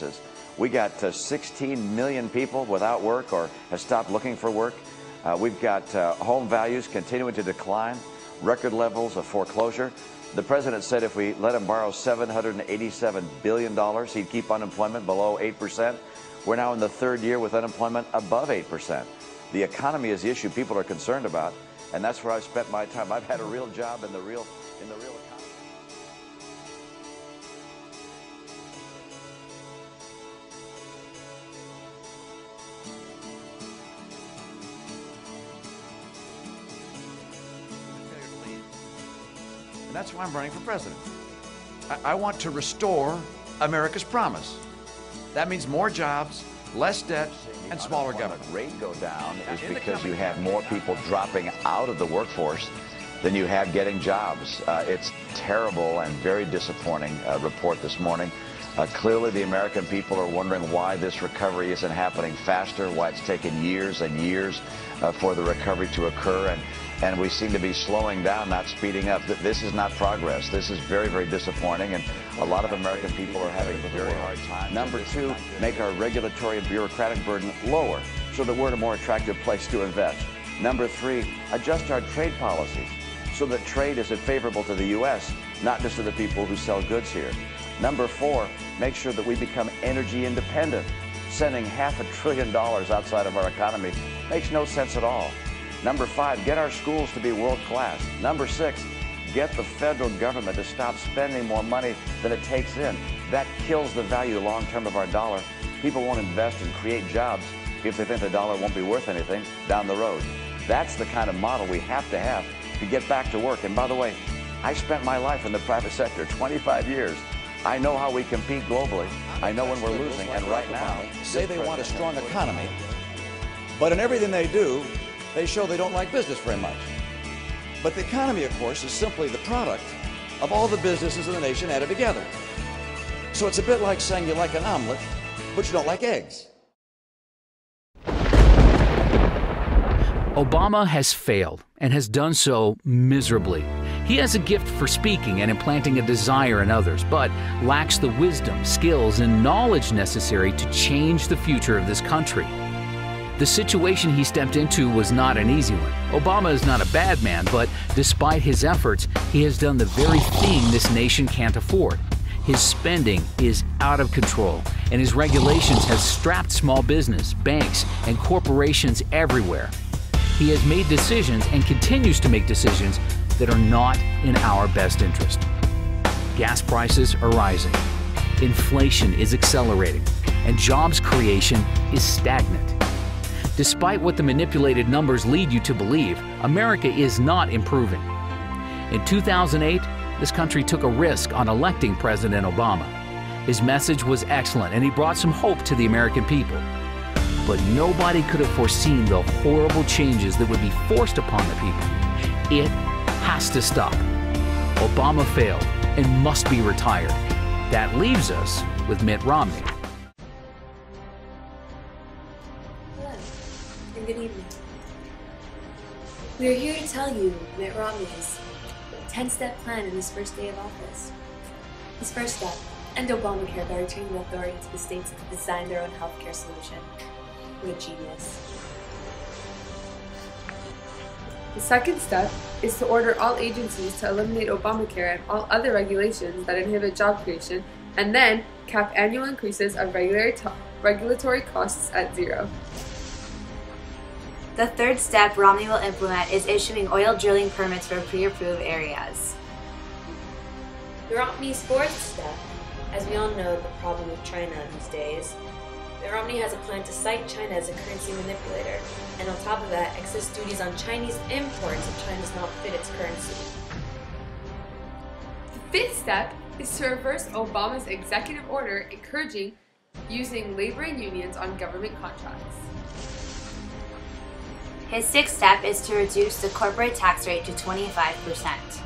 services. We got 16 million people without work or have stopped looking for work. We've got home values continuing to decline, record levels of foreclosure. The president said if we let him borrow $787 billion, he'd keep unemployment below 8%. We're now in the third year with unemployment above 8%. The economy is the issue people are concerned about, and that's where I've spent my time. I've had a real job in the real economy. And that's why I'm running for president. I want to restore America's promise. That means more jobs, less debt, and smaller government. Rate go down is because you have more people dropping out of the workforce than you have getting jobs. It's terrible and very disappointing report this morning. Clearly, the American people are wondering why this recovery isn't happening faster, why it's taken years and years for the recovery to occur. And we seem to be slowing down, not speeding up. This is not progress. This is very, very disappointing, and a lot of American people are having a very hard time. Number two, make our regulatory and bureaucratic burden lower so that we're in a more attractive place to invest. Number three, adjust our trade policies so that trade is favorable to the U.S., not just to the people who sell goods here. Number four, make sure that we become energy independent. Sending $500 billion outside of our economy makes no sense at all. Number five, get our schools to be world class. Number six, get the federal government to stop spending more money than it takes in. That kills the value long term of our dollar. People won't invest and create jobs if they think the dollar won't be worth anything down the road. That's the kind of model we have to get back to work. And by the way, I spent my life in the private sector, 25 years. I know how we compete globally. I know when we're losing, and right now, say they want a strong economy, but in everything they do, they show they don't like business very much. But the economy, of course, is simply the product of all the businesses in the nation added together. So it's a bit like saying you like an omelet, but you don't like eggs. Obama has failed and has done so miserably. He has a gift for speaking and implanting a desire in others, but lacks the wisdom, skills, and knowledge necessary to change the future of this country. The situation he stepped into was not an easy one. Obama is not a bad man, but despite his efforts, he has done the very thing this nation can't afford. His spending is out of control, and his regulations have strapped small business, banks, and corporations everywhere. He has made decisions and continues to make decisions that are not in our best interest. Gas prices are rising, inflation is accelerating, and jobs creation is stagnant. Despite what the manipulated numbers lead you to believe, America is not improving. In 2008, this country took a risk on electing President Obama. His message was excellent, and he brought some hope to the American people. But nobody could have foreseen the horrible changes that would be forced upon the people. It has to stop. Obama failed and must be retired. That leaves us with Mitt Romney. And good evening. We are here to tell you Mitt Romney's 10-step plan in his first day of office. His first step, end Obamacare by returning the authority to the states to design their own healthcare solution. What a genius. The second step is to order all agencies to eliminate Obamacare and all other regulations that inhibit job creation, and then cap annual increases of regulatory costs at zero. The third step Romney will implement is issuing oil drilling permits for pre-approved areas. Romney's fourth step, as we all know the problem with China these days, Romney has a plan to cite China as a currency manipulator, and on top of that, excess duties on Chinese imports if China does not fit its currency. The fifth step is to reverse Obama's executive order encouraging using labor and unions on government contracts. His sixth step is to reduce the corporate tax rate to 25%.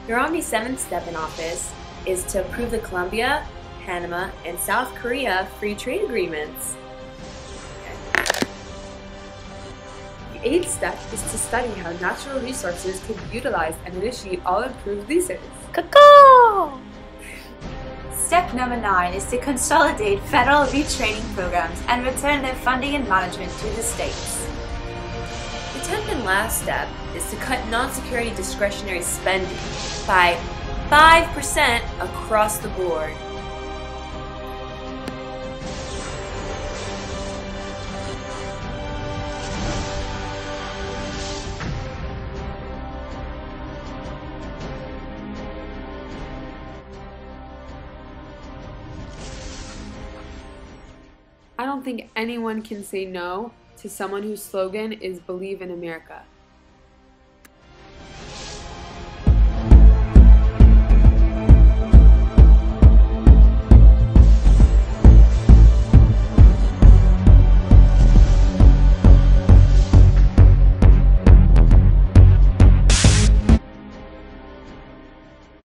Romney's seventh step in office is to approve the Colombia, Panama, and South Korea free trade agreements. The eighth step is to study how natural resources can be utilized and initiate all improved leases. Caw-caw! Step number 9 is to consolidate federal retraining programs and return their funding and management to the states. The 10th and last step is to cut non-security discretionary spending by 5% across the board. I don't think anyone can say no to someone whose slogan is "Believe in America."